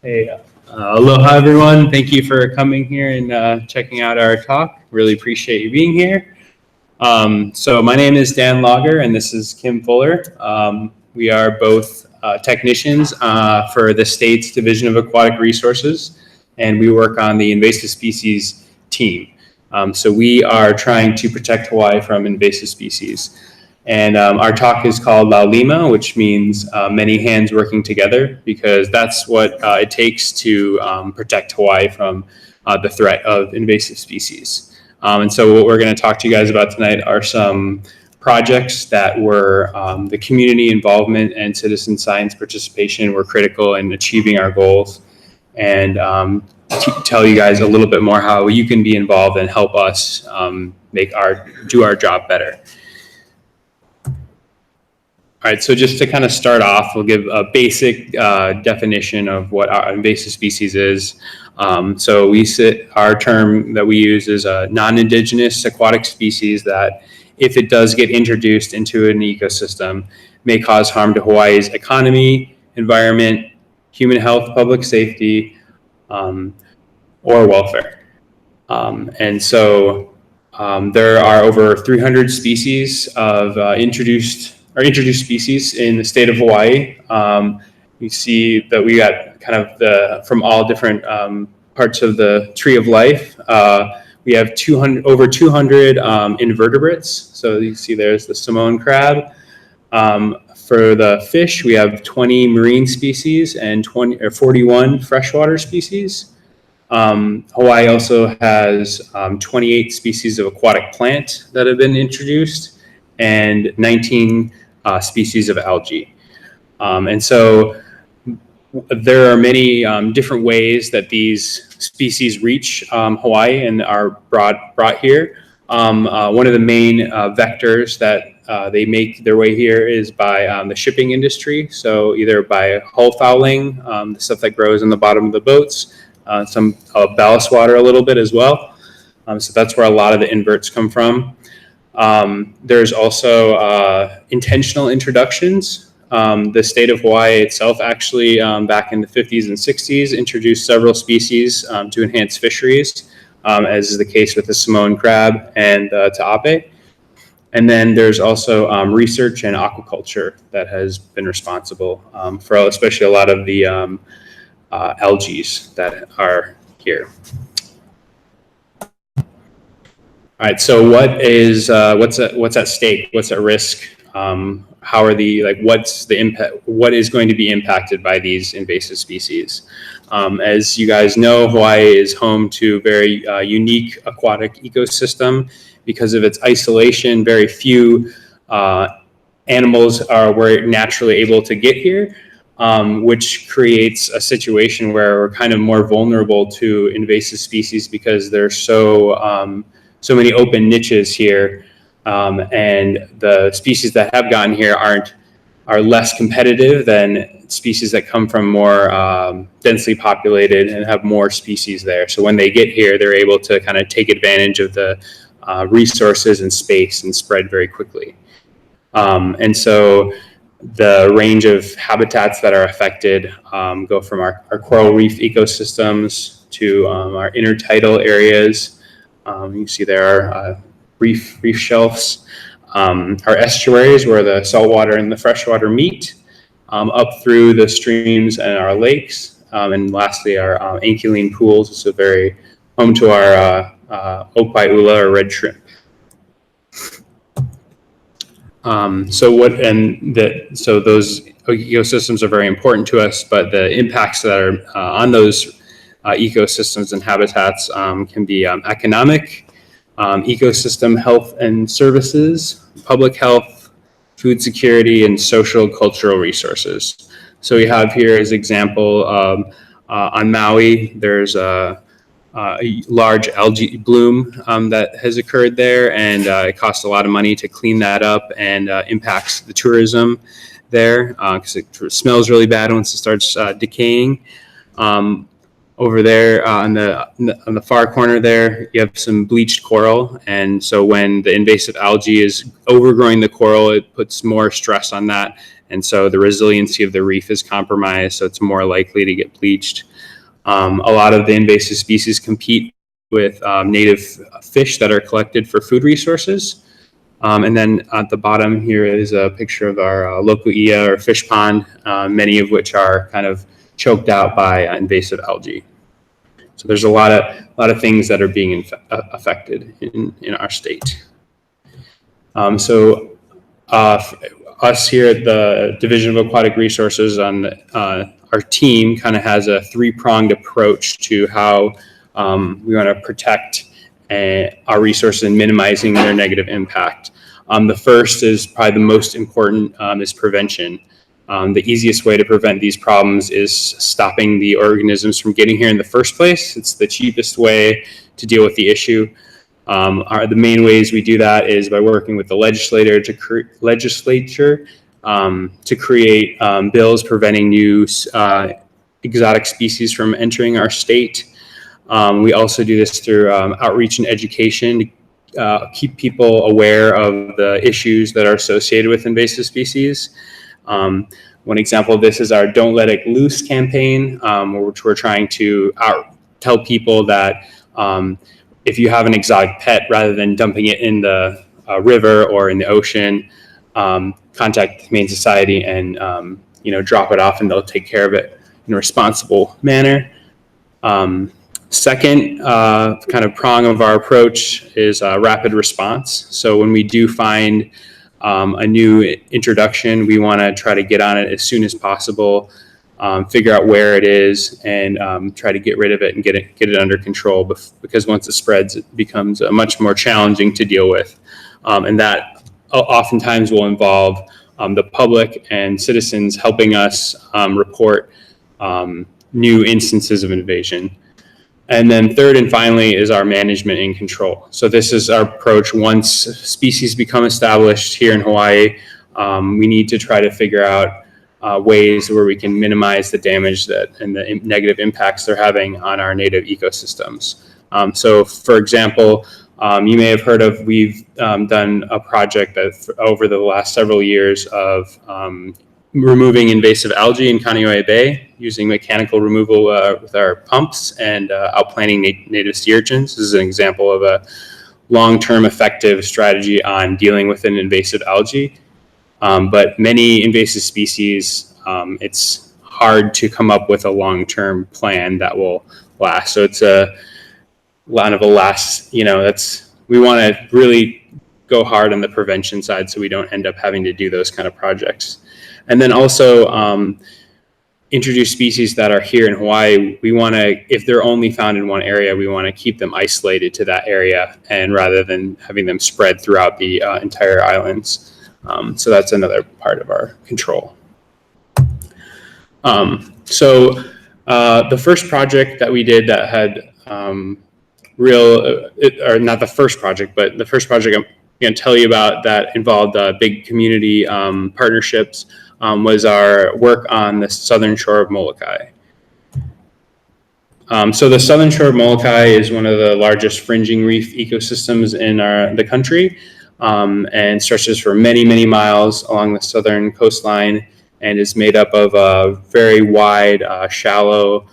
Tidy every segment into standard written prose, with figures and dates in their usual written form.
Hey, aloha everyone. Thank you for coming here and checking out our talk. Really appreciate you being here. So my name is Dan Lager and this is Kim Fuller. We are both technicians for the state's Division of Aquatic Resources, and we work on the invasive species team. So we are trying to protect Hawaii from invasive species. And our talk is called Laulima, which means many hands working together, because that's what it takes to protect Hawaii from the threat of invasive species. And so what we're going to talk to you guys about tonight are some projects that were the community involvement and citizen science participation were critical in achieving our goals, and tell you guys a little bit more how you can be involved and help us do our job better. All right, so just to kind of start off, we'll give a basic definition of what our invasive species is. So our term that we use is a non-indigenous aquatic species that, if it does get introduced into an ecosystem, may cause harm to Hawaii's economy, environment, human health, public safety, or welfare. And so there are over 300 species of introduced species in the state of Hawaii. You see that we got kind of from all different parts of the tree of life. We have over 200 invertebrates. So you see there's the Samoan crab. For the fish, we have 20 marine species and 41 freshwater species. Hawaii also has 28 species of aquatic plant that have been introduced, and 19 species of algae. And so there are many different ways that these species reach Hawaii and are brought here. One of the main vectors that they make their way here is by the shipping industry. So either by hull fouling, the stuff that grows in the bottom of the boats, some ballast water a little bit as well. So that's where a lot of the inverts come from. There's also intentional introductions. The state of Hawaii itself actually, back in the 50s and 60s, introduced several species to enhance fisheries, as is the case with the Samoan crab and ta'ape. And then there's also research and aquaculture that has been responsible for especially a lot of the algae that are here. All right, so what's at stake? What's at risk? How are what's the impact? What is going to be impacted by these invasive species? As you guys know, Hawaii is home to a very unique aquatic ecosystem. Because of its isolation, very few animals were naturally able to get here, which creates a situation where we're kind of more vulnerable to invasive species because there's so many open niches here, and the species that have gotten here are less competitive than species that come from more densely populated and have more species there. So when they get here, they're able to kind of take advantage of the resources and space and spread very quickly. And so the range of habitats that are affected go from our coral reef ecosystems to our intertidal areas. You see there are reef shelves, our estuaries where the saltwater and the freshwater meet, up through the streams and our lakes, and lastly our ancholine pools. It's very home to our opaiula or red shrimp. So those ecosystems are very important to us, but the impacts that are on those ecosystems and habitats can be economic, ecosystem health and services, public health, food security, and social cultural resources. So we have here as example on Maui, there's a large algae bloom that has occurred there, and it costs a lot of money to clean that up, and impacts the tourism there because it smells really bad once it starts decaying. Over there on the far corner there, you have some bleached coral, and so when the invasive algae is overgrowing the coral, it puts more stress on that, And so the resiliency of the reef is compromised, so it's more likely to get bleached. A lot of the invasive species compete with native fish that are collected for food resources. And then at the bottom here is a picture of our local ia, or fish pond, many of which are kind of choked out by invasive algae. So there's a lot of things that are being affected in our state. Us here at the Division of Aquatic Resources on our team kind of has a three-pronged approach to how we want to protect our resources and minimizing their negative impact. The first is probably the most important, is prevention. The easiest way to prevent these problems is stopping the organisms from getting here in the first place. It's the cheapest way to deal with the issue. The main ways we do that is by working with the legislature to create bills preventing new exotic species from entering our state. We also do this through outreach and education to keep people aware of the issues that are associated with invasive species. One example of this is our Don't Let It Loose campaign, which we're trying to tell people that if you have an exotic pet, rather than dumping it in the river or in the ocean, contact the Humane Society and drop it off, and they'll take care of it in a responsible manner. Second kind of prong of our approach is rapid response. So when we do find a new introduction, we want to try to get on it as soon as possible, figure out where it is, and try to get rid of it and get it under control, because once it spreads, it becomes much more challenging to deal with. And that oftentimes will involve the public and citizens helping us report new instances of invasion. And then third and finally is our management and control. So this is our approach. Once species become established here in Hawaii, we need to try to figure out ways where we can minimize the damage and the negative impacts they're having on our native ecosystems. So for example, you may have heard of, we've done a project over the last several years of removing invasive algae in Kilauea Bay using mechanical removal with our pumps and outplanting native sea urchins. This is an example of a long-term effective strategy on dealing with an invasive algae. But many invasive species, it's hard to come up with a long-term plan that will last. So it's a lot of we want to really go hard on the prevention side so we don't end up having to do those kind of projects. And then also introduce species that are here in Hawaii. We want to, if they're only found in one area, we want to keep them isolated to that area, and rather than having them spread throughout the entire islands. So that's another part of our control. The first project that we did that had not the first project, but the first project I'm going to tell you about that involved big community partnerships was our work on the southern shore of Molokai. So the southern shore of Molokai is one of the largest fringing reef ecosystems in the country, and stretches for many, many miles along the southern coastline, and is made up of a very wide, shallow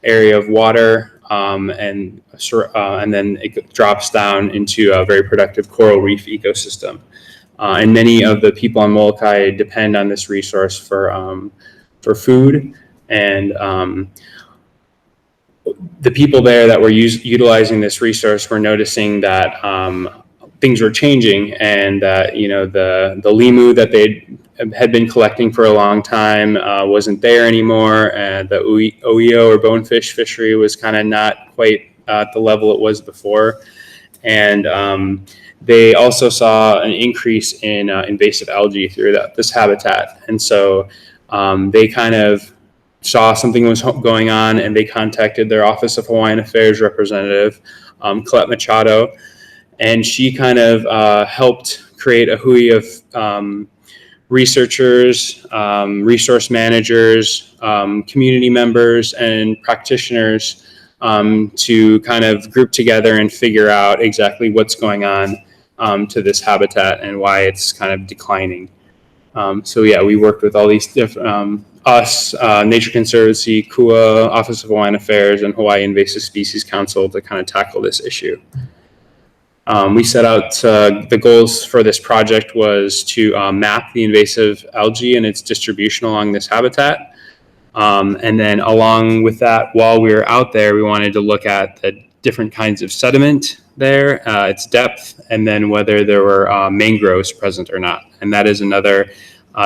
area of water, and then it drops down into a very productive coral reef ecosystem. And many of the people on Molokai depend on this resource for food, and the people there that were utilizing this resource were noticing that things were changing, and that the limu that they had been collecting for a long time wasn't there anymore, and the oio or bonefish fishery was kind of not quite at the level it was before, and they also saw an increase in invasive algae through this habitat. And so they kind of saw something was going on, and they contacted their Office of Hawaiian Affairs representative, Colette Machado, and she kind of helped create a hui of researchers, resource managers, community members, and practitioners to kind of group together and figure out exactly what's going on to this habitat and why it's kind of declining. So yeah, we worked with all these different, Nature Conservancy, KUA, Office of Hawaiian Affairs, and Hawaii Invasive Species Council to kind of tackle this issue. We set out the goals for this project was to map the invasive algae and its distribution along this habitat. And then along with that, while we were out there, we wanted to look at the different kinds of sediment there, its depth, and then whether there were mangroves present or not. And that is another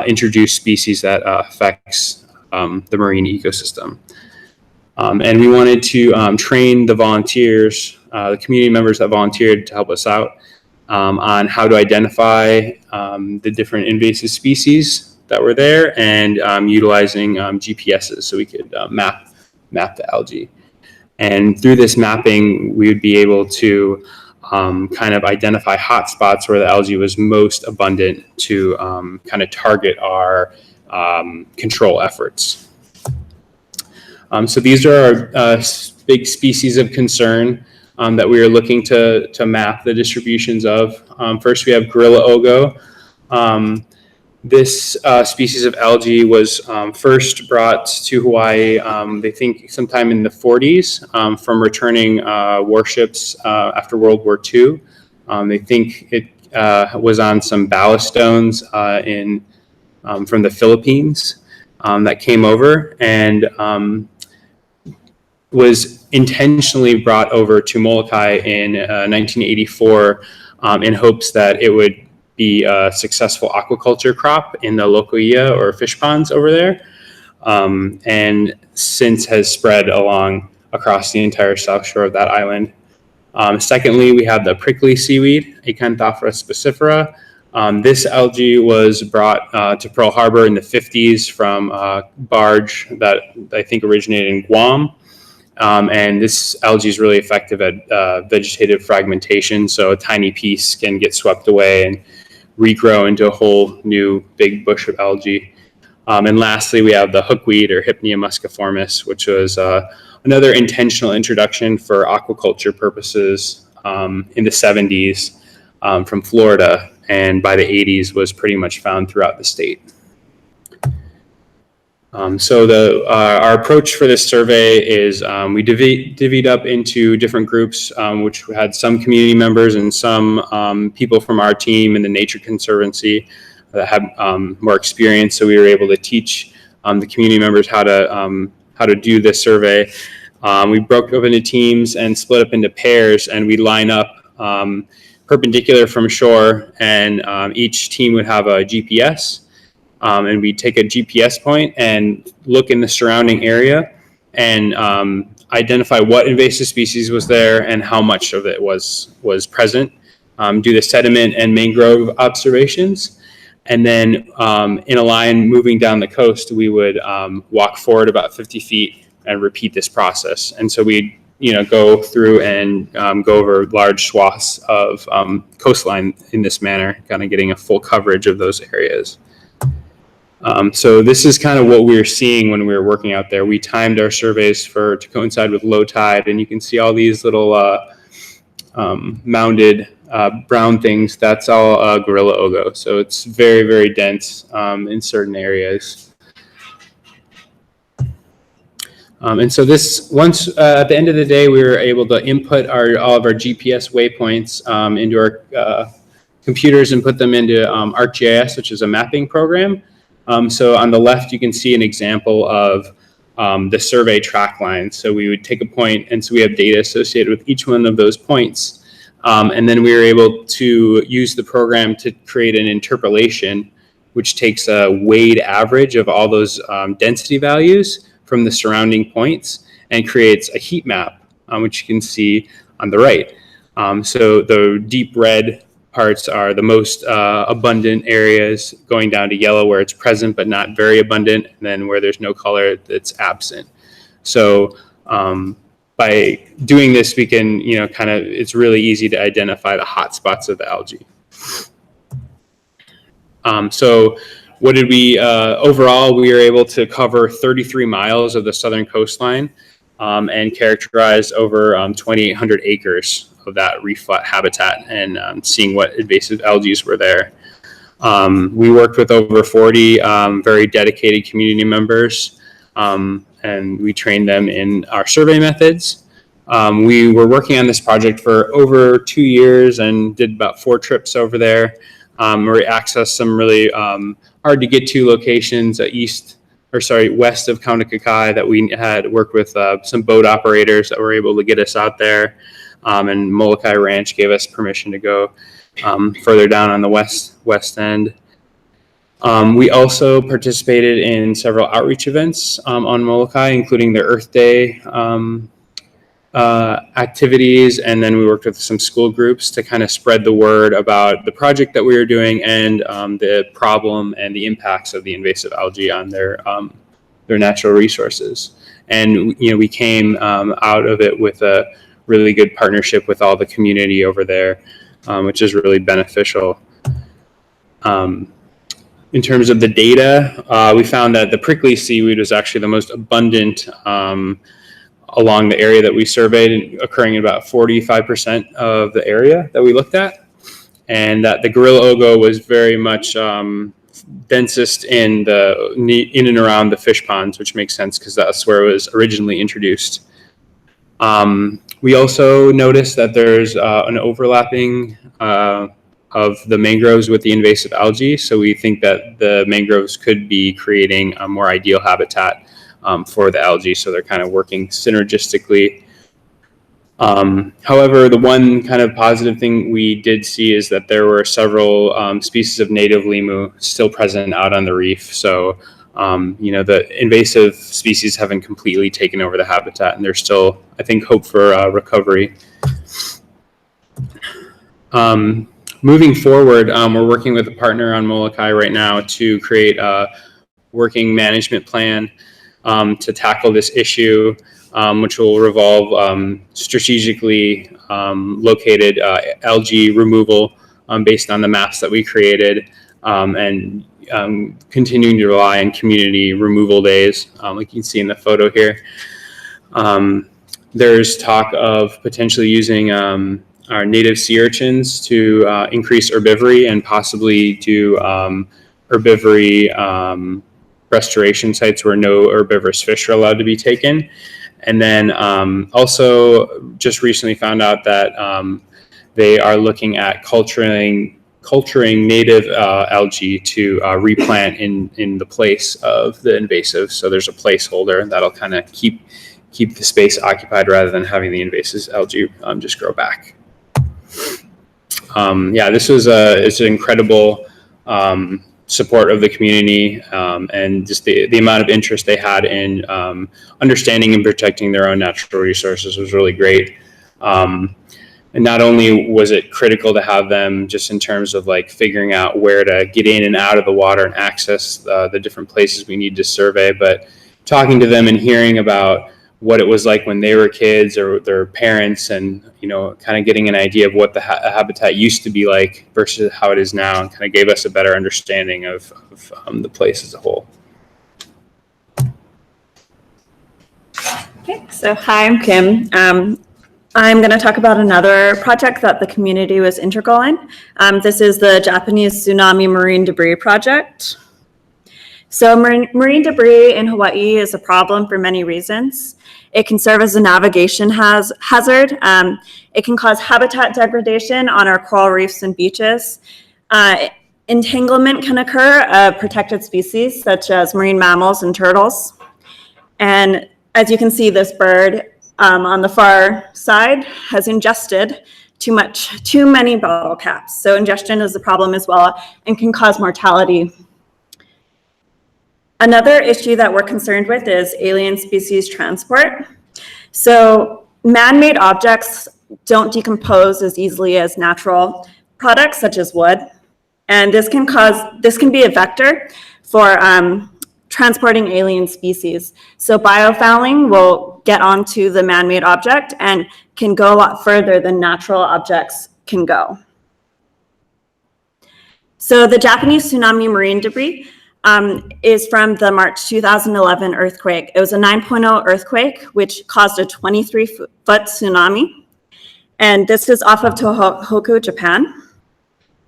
introduced species that affects the marine ecosystem. And we wanted to train the volunteers, the community members that volunteered to help us out on how to identify the different invasive species that were there, and utilizing GPSs so we could map the algae. And through this mapping, we would be able to kind of identify hotspots where the algae was most abundant to kind of target our control efforts. So these are our big species of concern that we are looking to map the distributions of. First, we have gorilla ogo. This species of algae was first brought to Hawaii, they think sometime in the 40s, from returning warships after World War II. They think it was on some ballast stones from the Philippines that came over, and was intentionally brought over to Molokai in 1984 in hopes that it would be a successful aquaculture crop in the Lokoia or fish ponds over there, and since has spread across the entire south shore of that island. Secondly, we have the prickly seaweed, Acanthophora spicifera. This algae was brought to Pearl Harbor in the 50s from a barge that I think originated in Guam. And this algae is really effective at vegetative fragmentation, so a tiny piece can get swept away and regrow into a whole new big bush of algae. And lastly, we have the hookweed, or Hypnea musciformis, which was another intentional introduction for aquaculture purposes in the 70s from Florida, and by the 80s was pretty much found throughout the state. So our approach for this survey is we divvied up into different groups, which had some community members and some people from our team in the Nature Conservancy that had more experience. So we were able to teach the community members how to do this survey. We broke up into teams and split up into pairs, and we line up perpendicular from shore, and each team would have a GPS. And we take a GPS point and look in the surrounding area and identify what invasive species was there and how much of it was present. Do the sediment and mangrove observations, and then in a line moving down the coast, we would walk forward about 50 feet and repeat this process. And so we'd go through and go over large swaths of coastline in this manner, kind of getting a full coverage of those areas. So this is kind of what we were seeing when we were working out there. We timed our surveys to coincide with low tide, and you can see all these little mounded brown things. That's all gorilla ogo. So it's very, very dense in certain areas. And so once at the end of the day, we were able to input all of our GPS waypoints into our computers and put them into ArcGIS, which is a mapping program. So on the left, you can see an example of the survey track line. So we would take a point, and so we have data associated with each one of those points. And then we were able to use the program to create an interpolation, which takes a weighted average of all those density values from the surrounding points and creates a heat map, which you can see on the right. So the deep red parts are the most abundant areas, going down to yellow where it's present but not very abundant, and then where there's no color, it's absent. So by doing this, we can, it's really easy to identify the hot spots of the algae. So what did we, overall, we were able to cover 33 miles of the southern coastline and characterize over 2,800 acres of that reef flat habitat, and seeing what invasive algae were there. We worked with over 40 very dedicated community members, and we trained them in our survey methods. We were working on this project for over 2 years and did about 4 trips over there, where we accessed some really hard to get to locations west of Kaunakakai that we had worked with some boat operators that were able to get us out there. And Molokai Ranch gave us permission to go further down on the west end. We also participated in several outreach events on Molokai, including the Earth Day activities, and then we worked with some school groups to kind of spread the word about the project that we were doing and the problem and the impacts of the invasive algae on their natural resources. And we came out of it with a really good partnership with all the community over there, which is really beneficial. In terms of the data, we found that the prickly seaweed was actually the most abundant along the area that we surveyed, occurring in about 45% of the area that we looked at, and that the gorilla ogo was very much densest in and around the fish ponds, which makes sense because that's where it was originally introduced. We also noticed that there's an overlapping of the mangroves with the invasive algae, so we think that the mangroves could be creating a more ideal habitat for the algae, so they're kind of working synergistically. However, the one kind of positive thing we did see is that there were several species of native limu still present out on the reef. So, the invasive species haven't completely taken over the habitat, and there's still, I think, hope for recovery. Moving forward, we're working with a partner on Molokai right now to create a working management plan to tackle this issue, which will revolve strategically located algae removal based on the maps that we created, and continuing to rely on community removal days, like you can see in the photo here. There's talk of potentially using our native sea urchins to increase herbivory and possibly do herbivory restoration sites where no herbivorous fish are allowed to be taken. And then also just recently found out that they are looking at culturing native algae to replant in the place of the invasive. So there's a placeholder that'll kind of keep the space occupied rather than having the invasive algae just grow back. This was it's an incredible support of the community, and just the amount of interest they had in understanding and protecting their own natural resources was really great. And not only was it critical to have them just in terms of like figuring out where to get in and out of the water and access the different places we need to survey, but talking to them and hearing about what it was like when they were kids or their parents, and kind of getting an idea of what the habitat used to be like versus how it is now, and kind of gave us a better understanding of the place as a whole. Okay, so hi, I'm Kim. I'm going to talk about another project that the community was integral in. This is the Japanese Tsunami marine debris project. So marine debris in Hawaii is a problem for many reasons. It can serve as a navigation hazard. It can cause habitat degradation on our coral reefs and beaches. Entanglement can occur of protected species such as marine mammals and turtles. And as you can see, this bird on the far side has ingested too many bottle caps. So ingestion is a problem as well and can cause mortality. Another issue that we're concerned with is alien species transport. So man-made objects don't decompose as easily as natural products such as wood. And this can be a vector for transporting alien species. So biofouling will get onto the man-made object and can go a lot further than natural objects can go. So the Japanese tsunami marine debris is from the March 2011 earthquake. It was a 9.0 earthquake, which caused a 23-foot tsunami. And this is off of Tohoku, Japan.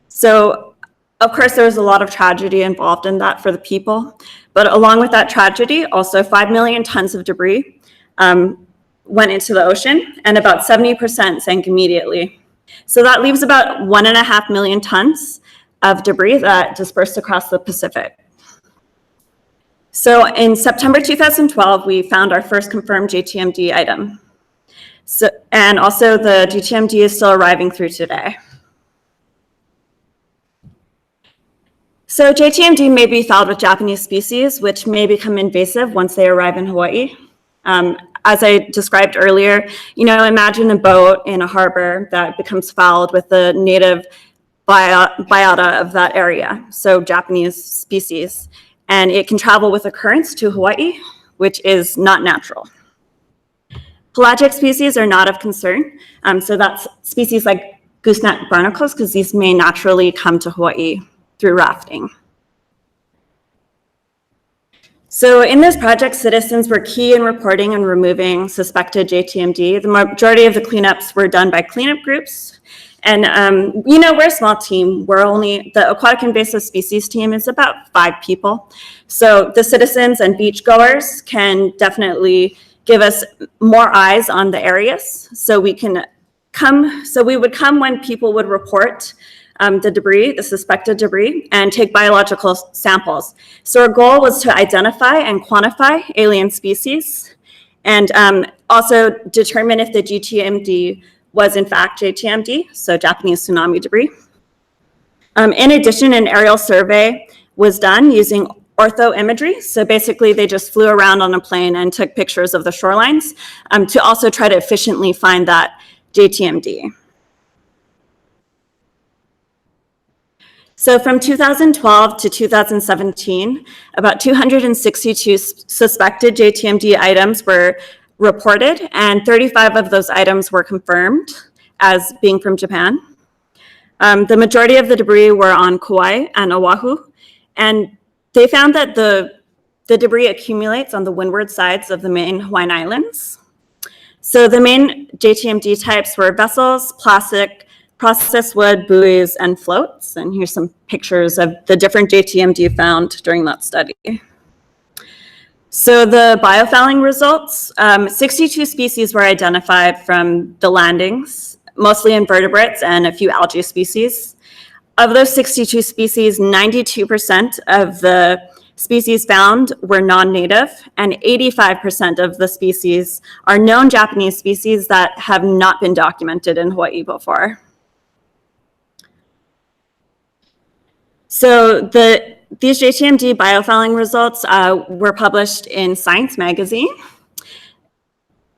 So Of course, there was a lot of tragedy involved in that for the people, but along with that tragedy, also 5 million tons of debris went into the ocean, and about 70% sank immediately. So that leaves about 1.5 million tons of debris that dispersed across the Pacific. So in September 2012, we found our first confirmed JTMD item. So, and also the JTMD is still arriving through today. So JTMD may be fouled with Japanese species, which may become invasive once they arrive in Hawaii. As I described earlier, imagine a boat in a harbor that becomes fouled with the native biota of that area, so Japanese species, and it can travel with the currents to Hawaii, which is not natural. Pelagic species are not of concern, so that's species like gooseneck barnacles, because these may naturally come to Hawaii through rafting. So in this project, citizens were key in reporting and removing suspected JTMD. The majority of the cleanups were done by cleanup groups. And, we're a small team. The aquatic invasive species team is about 5 people. So the citizens and beachgoers can definitely give us more eyes on the areas. So we would come when people would report the suspected debris, and take biological samples. So our goal was to identify and quantify alien species, and also determine if the JTMD was in fact JTMD, so Japanese tsunami debris. In addition, an aerial survey was done using ortho imagery. So basically they just flew around on a plane and took pictures of the shorelines to also try to efficiently find that JTMD. So from 2012 to 2017, about 262 suspected JTMD items were reported, and 35 of those items were confirmed as being from Japan. The majority of the debris were on Kauai and Oahu, and they found that the debris accumulates on the windward sides of the main Hawaiian Islands. So the main JTMD types were vessels, plastic, processed wood, buoys, and floats. And here's some pictures of the different JTMD found during that study. So the biofouling results, 62 species were identified from the landings, mostly invertebrates and a few algae species. Of those 62 species, 92% of the species found were non-native, and 85% of the species are known Japanese species that have not been documented in Hawaii before. So these JTMD biofouling results were published in Science magazine,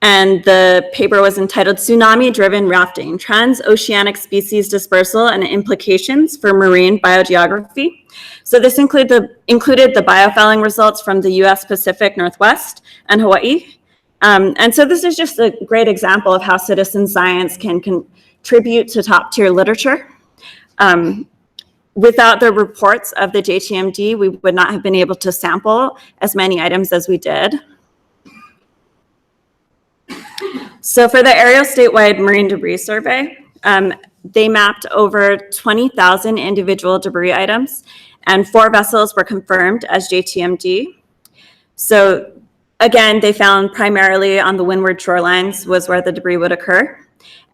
and the paper was entitled Tsunami-Driven Rafting, Transoceanic Species Dispersal and Implications for Marine Biogeography. So this included the biofouling results from the US Pacific Northwest and Hawaii. And so this is just a great example of how citizen science can contribute to top-tier literature. Without the reports of the JTMD, we would not have been able to sample as many items as we did. So for the aerial statewide marine debris survey, they mapped over 20,000 individual debris items, and 4 vessels were confirmed as JTMD. So again, they found primarily on the windward shorelines was where the debris would occur.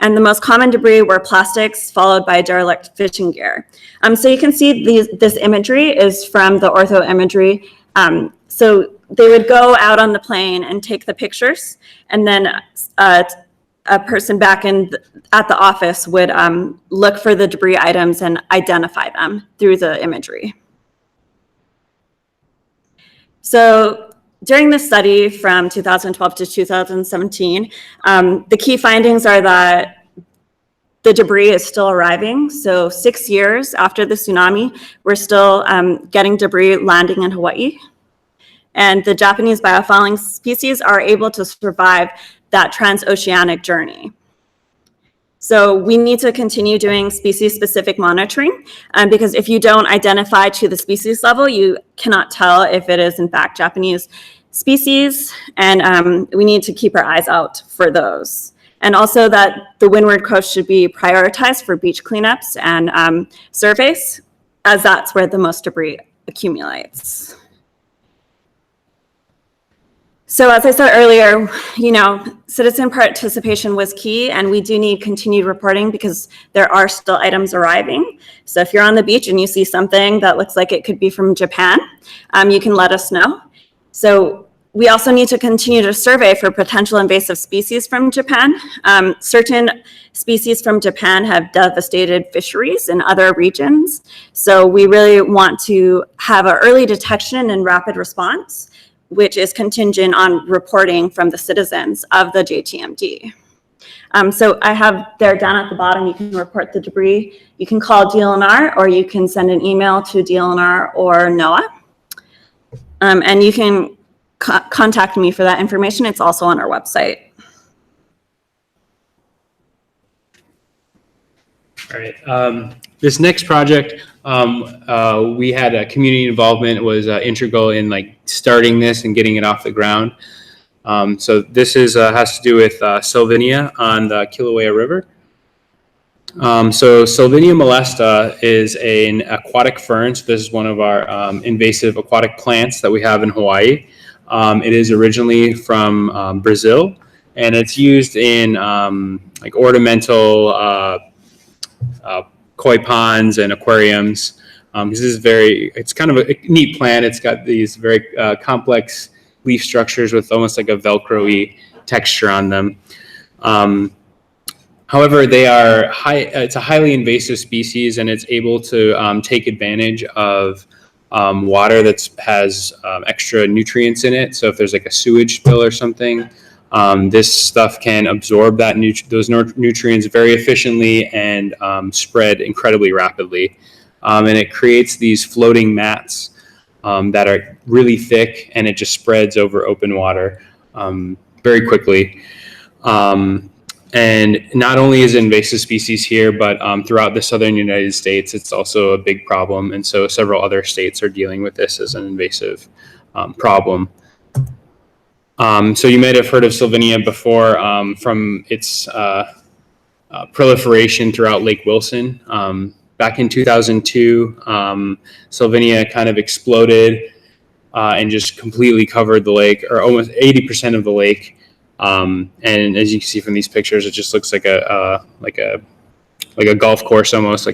And the most common debris were plastics, followed by derelict fishing gear. So you can see this imagery is from the ortho imagery. So they would go out on the plane and take the pictures, and then a person back at the office would look for the debris items and identify them through the imagery. So during the study from 2012 to 2017, the key findings are that the debris is still arriving. So 6 years after the tsunami, we're still getting debris landing in Hawaii. And the Japanese biofouling species are able to survive that transoceanic journey. So we need to continue doing species-specific monitoring because if you don't identify to the species level, you cannot tell if it is in fact Japanese species, and we need to keep our eyes out for those. And also that the windward coast should be prioritized for beach cleanups and surveys. as that's where the most debris accumulates. So as I said earlier, citizen participation was key, and we do need continued reporting because there are still items arriving. So if you're on the beach and you see something that looks like it could be from Japan, you can let us know. So we also need to continue to survey for potential invasive species from Japan. Certain species from Japan have devastated fisheries in other regions. So we really want to have an early detection and rapid response, which is contingent on reporting from the citizens of the JTMD. So I have there down at the bottom, you can report the debris. You can call DLNR, or you can send an email to DLNR or NOAA. And you can contact me for that information. It's also on our website. All right. This next project, we had a community involvement was integral in starting this and getting it off the ground. So this has to do with Sylvania on the Kilauea River. So Sylvania molesta is an aquatic fern. So this is one of our invasive aquatic plants that we have in Hawaii. It is originally from Brazil, and it's used in ornamental koi ponds and aquariums. This is it's kind of a neat plant. It's got these very complex leaf structures with almost like a Velcro-y texture on them. However, it's a highly invasive species, and it's able to take advantage of water that has extra nutrients in it. So if there's a sewage spill or something, this stuff can absorb those nutrients very efficiently and spread incredibly rapidly. And it creates these floating mats that are really thick, and it just spreads over open water very quickly. And not only is it an invasive species here, but throughout the southern United States, it's also a big problem. And so several other states are dealing with this as an invasive problem. So you might have heard of Sylvania before from its proliferation throughout Lake Wilson. Back in 2002, Sylvania kind of exploded and just completely covered the lake, or almost 80% of the lake. And as you can see from these pictures, it just looks like a golf course, almost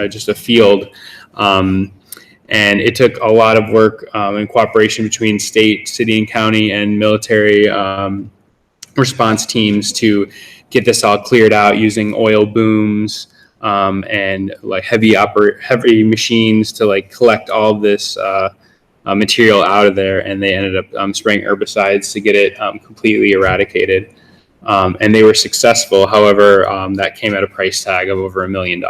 just a field. And it took a lot of work in cooperation between state, city, and county, and military response teams to get this all cleared out using oil booms and heavy machines to collect all of this material out of there. And they ended up spraying herbicides to get it completely eradicated. And they were successful. However, that came at a price tag of over $1 million.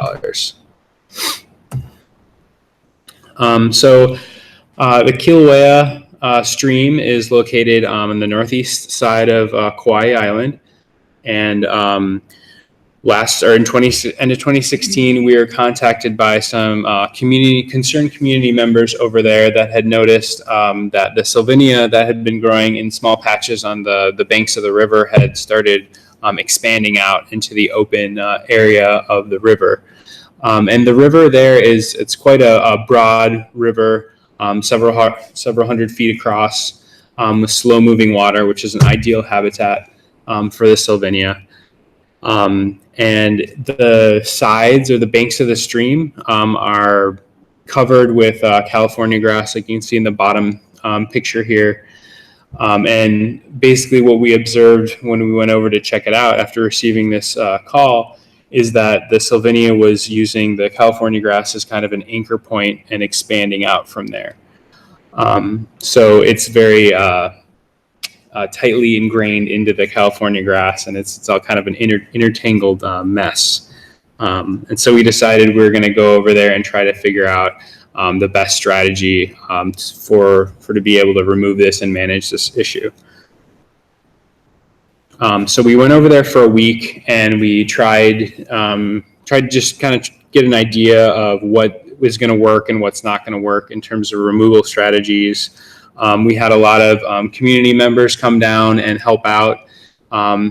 So the Kilauea stream is located on the northeast side of Kauai Island, and end of 2016, we were contacted by some concerned community members over there that had noticed that the Sylvania that had been growing in small patches on the banks of the river had started expanding out into the open area of the river. And the river there it's quite a broad river, several hundred feet across, with slow moving water, which is an ideal habitat for the Sylvania. And the sides or the banks of the stream are covered with California grass, like you can see in the bottom picture here. And basically what we observed when we went over to check it out after receiving this call is that the Sylvania was using the California grass as kind of an anchor point and expanding out from there. So it's very tightly ingrained into the California grass, and it's all kind of an intertangled mess. And so we decided we were going to go over there and try to figure out the best strategy to be able to remove this and manage this issue. So we went over there for a week, and we tried just kind of get an idea of what was going to work and what's not going to work in terms of removal strategies. We had a lot of community members come down and help out.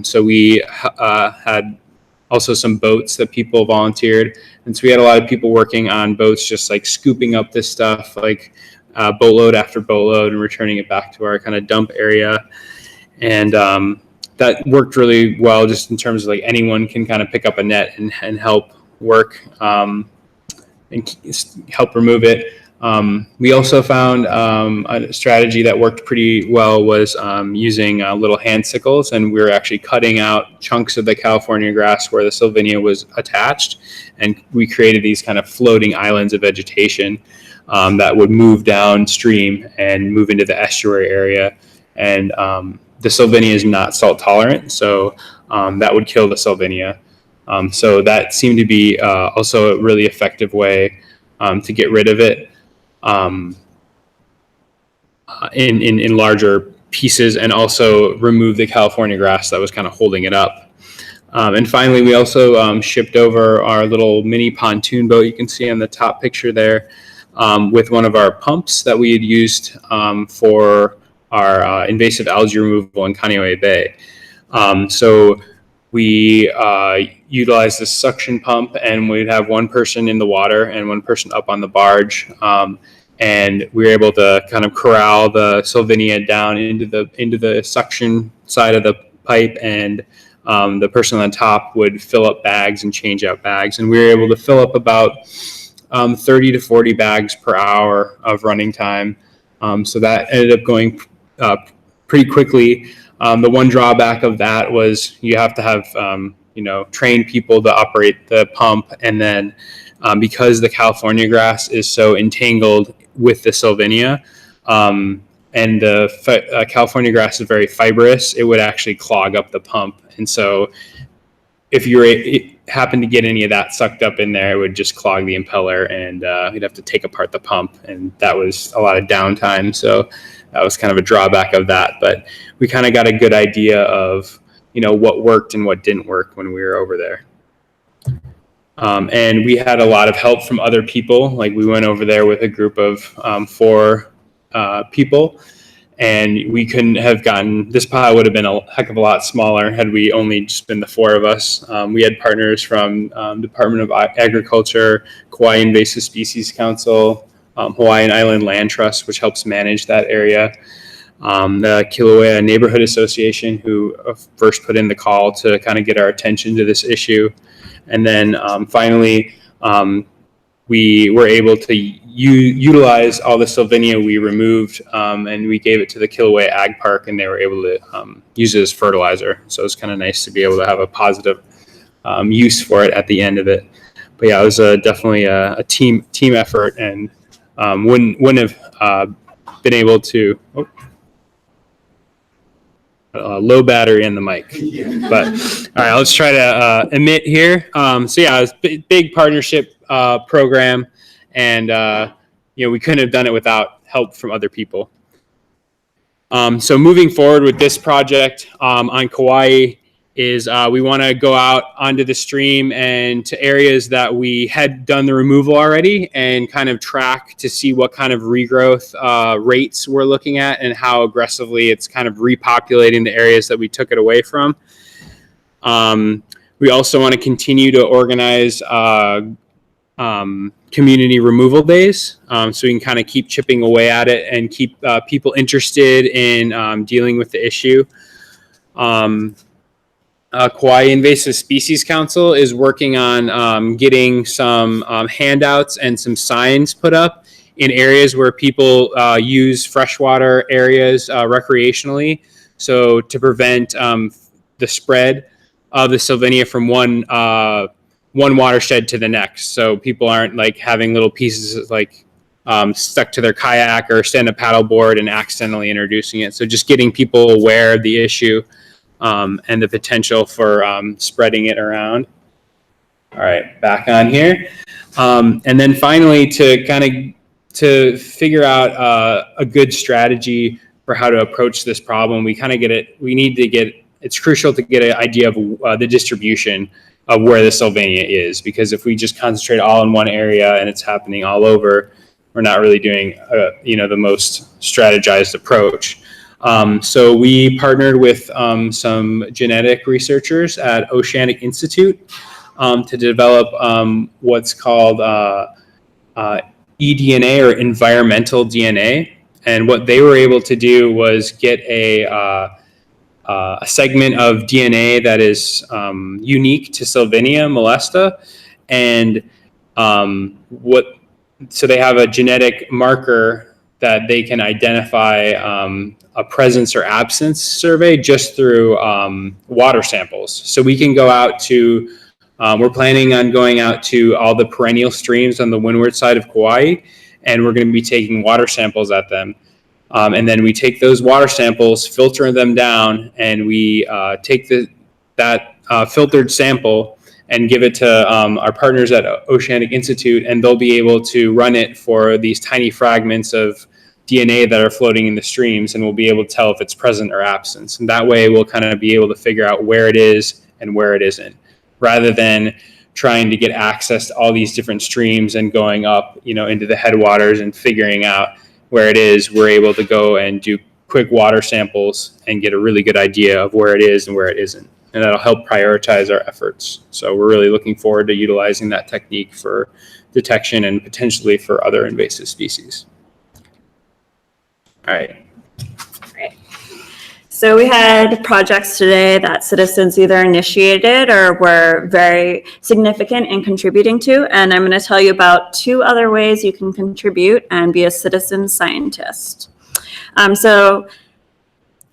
So we had also some boats that people volunteered. And so we had a lot of people working on boats, just like scooping up this stuff, like boatload after boatload, and returning it back to our kind of dump area. And that worked really well, just in terms of like anyone can kind of pick up a net and help work and help remove it. We also found a strategy that worked pretty well was using little hand sickles, and we were actually cutting out chunks of the California grass where the Sylvania was attached, and we created these kind of floating islands of vegetation that would move downstream and move into the estuary area. And the Sylvania is not salt tolerant, so that would kill the Sylvania. So that seemed to be also a really effective way to get rid of it in larger pieces, and also remove the California grass that was kind of holding it up. And finally, we also shipped over our little mini pontoon boat you can see on the top picture there, with one of our pumps that we had used for our invasive algae removal in Kilauea Bay. So we utilized this suction pump, and we'd have one person in the water and one person up on the barge. And we were able to kind of corral the Sylvania down into the suction side of the pipe, and the person on the top would fill up bags and change out bags. And we were able to fill up about 30 to 40 bags per hour of running time. So that ended up going pretty quickly. The one drawback of that was you have to have trained people to operate the pump, and then because the California grass is so entangled with the Sylvania, and the California grass is very fibrous, it would actually clog up the pump. And so if it happened to get any of that sucked up in there, it would just clog the impeller, and you'd have to take apart the pump, and that was a lot of downtime. So that was kind of a drawback of that. But we kind of got a good idea of what worked and what didn't work when we were over there. And we had a lot of help from other people. Like, we went over there with a group of 4 people, and we couldn't have gotten, this pile would have been a heck of a lot smaller had we only just been the 4 of us. We had partners from Department of Agriculture, Kauai Invasive Species Council, Hawaiian Island Land Trust, which helps manage that area, the Kilauea Neighborhood Association, who first put in the call to kind of get our attention to this issue. And then finally, we were able to utilize all the Sylvania we removed, and we gave it to the Kilauea Ag Park, and they were able to use it as fertilizer. So it's kind of nice to be able to have a positive use for it at the end of it. But yeah, it was definitely a team effort, and wouldn't have been able to. Low battery in the mic, but all right, let's try to emit here. So yeah, it was a big partnership program, and we couldn't have done it without help from other people. So moving forward with this project on Kauai is we want to go out onto the stream and to areas that we had done the removal already, and kind of track to see what kind of regrowth rates we're looking at, and how aggressively it's kind of repopulating the areas that we took it away from. We also want to continue to organize community removal days, so we can kind of keep chipping away at it and keep people interested in dealing with the issue. Kauai Invasive Species Council is working on getting some handouts and some signs put up in areas where people use freshwater areas recreationally, so to prevent the spread of the Sylvania from one watershed to the next. So people aren't like having little pieces like stuck to their kayak or stand-up paddleboard and accidentally introducing it. So just getting people aware of the issue and the potential for spreading it around. All right, back on here. And then finally, to figure out a good strategy for how to approach this problem, it's crucial to get an idea of the distribution of where the Sylvania is, because if we just concentrate all in one area and it's happening all over, we're not really doing the most strategized approach. So we partnered with some genetic researchers at Oceanic Institute to develop what's called eDNA, or environmental DNA. And what they were able to do was get a segment of DNA that is unique to Sylvania molesta, and so they have a genetic marker that they can identify a presence or absence survey just through water samples. So we can go out to, we're planning on going out to all the perennial streams on the windward side of Kauai, and we're going to be taking water samples at them. And then we take those water samples, filter them down, and we take that filtered sample and give it to our partners at Oceanic Institute, and they'll be able to run it for these tiny fragments of DNA that are floating in the streams, and we'll be able to tell if it's present or absent. And that way we'll kind of be able to figure out where it is and where it isn't, rather than trying to get access to all these different streams and going up, into the headwaters and figuring out where it is. We're able to go and do quick water samples and get a really good idea of where it is and where it isn't. And that'll help prioritize our efforts. So we're really looking forward to utilizing that technique for detection and potentially for other invasive species. All right. Great. So we had projects today that citizens either initiated or were very significant in contributing to. And I'm going to tell you about 2 other ways you can contribute and be a citizen scientist. So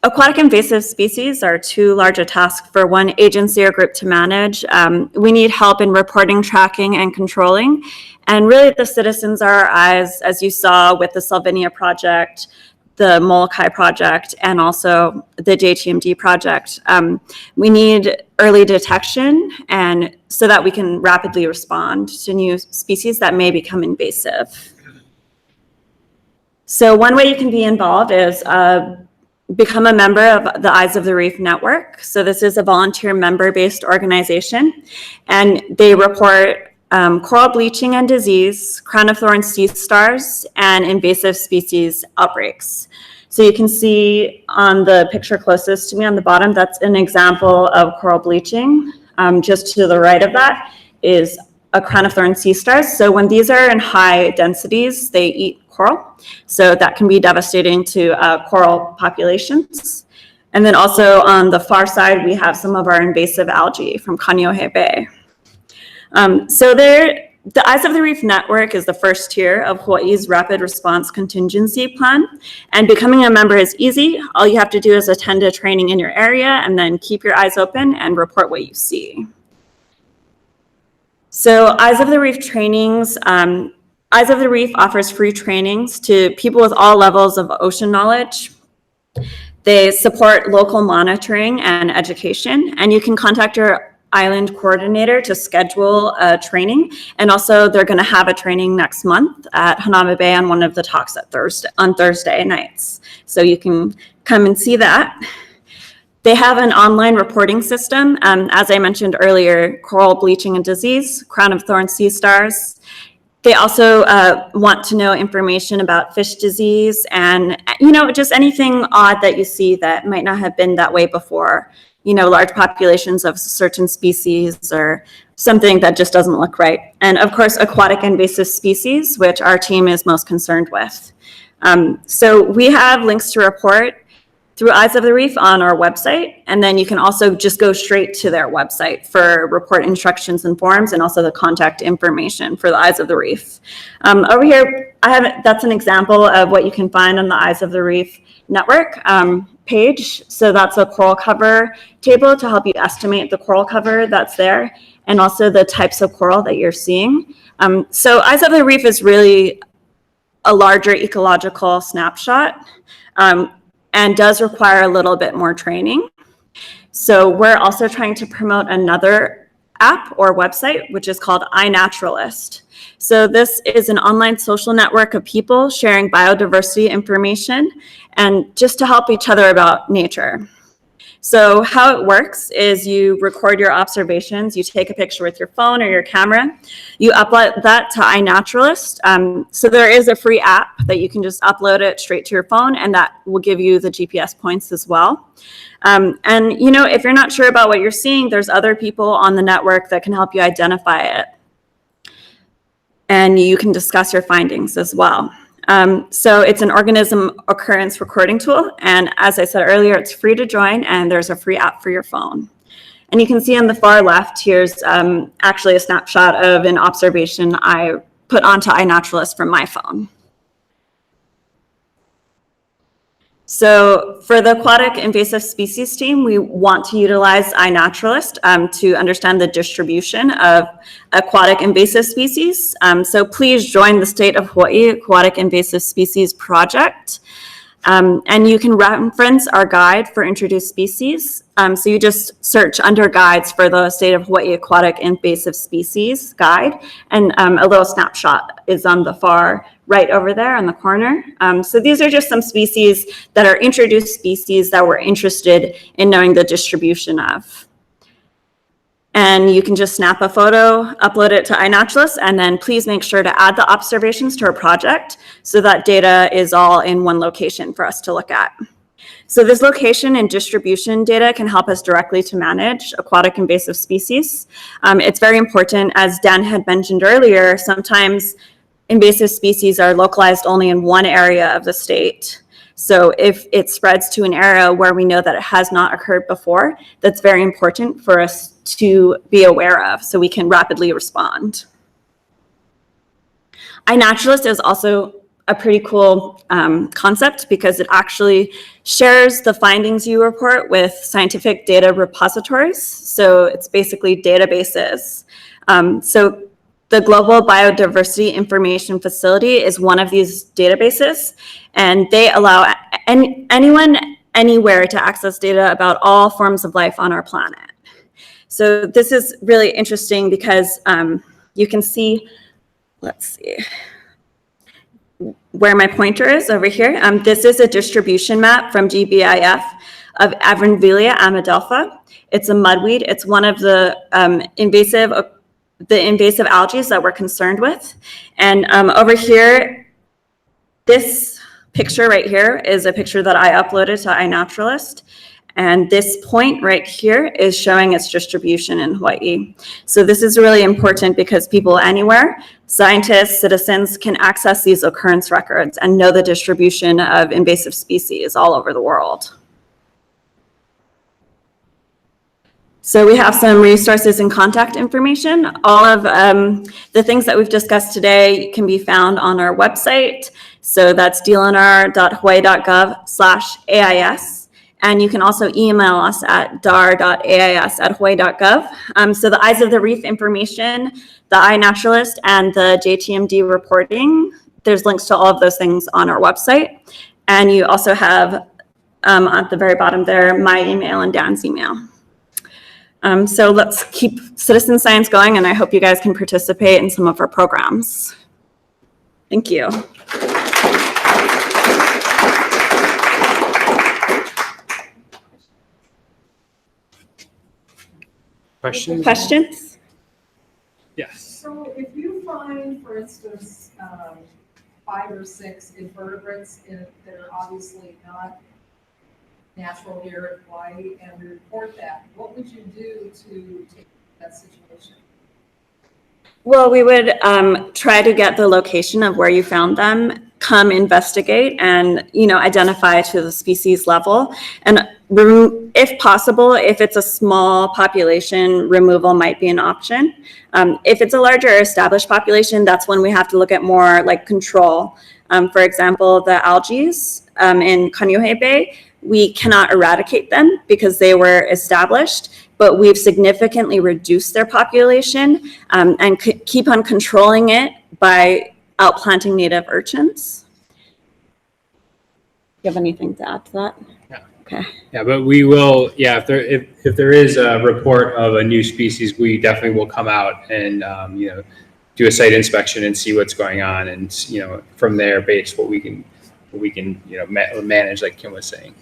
aquatic invasive species are too large a task for one agency or group to manage. We need help in reporting, tracking, and controlling. And really the citizens are our eyes, as you saw with the Sylvania project, the Molokai project, and also the JTMD project. We need early detection, and so that we can rapidly respond to new species that may become invasive. So one way you can be involved is become a member of the Eyes of the Reef network. So this is a volunteer member-based organization, and they report coral bleaching and disease, crown of thorns sea stars, and invasive species outbreaks. So you can see on the picture closest to me on the bottom, that's an example of coral bleaching. Just to the right of that is a crown of thorns sea stars. So when these are in high densities, they eat coral. So that can be devastating to coral populations. And then also on the far side, we have some of our invasive algae from Kaneohe Bay. So the Eyes of the Reef network is the first tier of Hawaii's Rapid Response Contingency Plan. And becoming a member is easy. All you have to do is attend a training in your area and then keep your eyes open and report what you see. So Eyes of the Reef trainings, Eyes of the Reef offers free trainings to people with all levels of ocean knowledge. They support local monitoring and education, and you can contact your island coordinator to schedule a training. And also they're going to have a training next month at Hanauma Bay on one of the talks on Thursday nights. So you can come and see that. They have an online reporting system. As I mentioned earlier, coral bleaching and disease, crown of thorns sea stars. They also want to know information about fish disease and, just anything odd that you see that might not have been that way before. Large populations of certain species or something that just doesn't look right. And of course, aquatic invasive species, which our team is most concerned with. So we have links to report through Eyes of the Reef on our website. And then you can also just go straight to their website for report instructions and forms, and also the contact information for the Eyes of the Reef. Over here, that's an example of what you can find on the Eyes of the Reef network page. So that's a coral cover table to help you estimate the coral cover that's there, and also the types of coral that you're seeing. So Eyes of the Reef is really a larger ecological snapshot and does require a little bit more training. So we're also trying to promote another app or website, which is called iNaturalist. So this is an online social network of people sharing biodiversity information and just to help each other about nature. So how it works is you record your observations, you take a picture with your phone or your camera, you upload that to iNaturalist. So there is a free app that you can just upload it straight to your phone, and that will give you the GPS points as well. And if you're not sure about what you're seeing, there's other people on the network that can help you identify it. And you can discuss your findings as well. So it's an organism occurrence recording tool. And as I said earlier, it's free to join, and there's a free app for your phone. And you can see on the far left, here's actually a snapshot of an observation I put onto iNaturalist from my phone. So for the aquatic invasive species team, we want to utilize iNaturalist to understand the distribution of aquatic invasive species. So please join the State of Hawaii Aquatic Invasive Species Project. And you can reference our guide for introduced species. So you just search under guides for the State of Hawaii Aquatic Invasive Species guide, and a little snapshot is on the far right over there in the corner. So these are just some species that are introduced species that we're interested in knowing the distribution of. And you can just snap a photo, upload it to iNaturalist, and then please make sure to add the observations to our project so that data is all in one location for us to look at. So this location and distribution data can help us directly to manage aquatic invasive species. It's very important, as Dan had mentioned earlier, sometimes invasive species are localized only in one area of the state. So if it spreads to an area where we know that it has not occurred before, that's very important for us to be aware of so we can rapidly respond. iNaturalist is also a pretty cool concept because it actually shares the findings you report with scientific data repositories. So it's basically databases. So the Global Biodiversity Information Facility is one of these databases, and they allow anyone, anywhere to access data about all forms of life on our planet. So this is really interesting because you can see, let's see, where my pointer is over here. This is a distribution map from GBIF of Avonvilla amadelpha. It's a mudweed. It's one of the invasive algae that we're concerned with. And over here, this picture right here is a picture that I uploaded to iNaturalist. And this point right here is showing its distribution in Hawaii. So this is really important because people anywhere, scientists, citizens, can access these occurrence records and know the distribution of invasive species all over the world. So we have some resources and contact information. All of the things that we've discussed today can be found on our website. So that's dlnr.hawaii.gov/AIS. And you can also email us at dar.ais@hawaii.gov. So the Eyes of the Reef information, the iNaturalist, and the JTMD reporting, there's links to all of those things on our website. And you also have at the very bottom there, my email and Dan's email. So let's keep citizen science going, and I hope you guys can participate in some of our programs. Thank you. Questions? Questions? Yes. So if you find, for instance, 5 or 6 invertebrates that are obviously not natural here at Hawaii, and we report that, what would you do to take that situation? Well, we would try to get the location of where you found them, come investigate, and identify to the species level. And if possible, if it's a small population, removal might be an option. If it's a larger established population, that's when we have to look at more like control. For example, the algae in Kaneohe Bay, we cannot eradicate them because they were established, but we've significantly reduced their population and keep on controlling it by outplanting native urchins. Do you have anything to add to that? Yeah. Okay. Yeah, but we will. Yeah, if there is a report of a new species, we definitely will come out and do a site inspection and see what's going on, and from there, base what we can manage, like Kim was saying.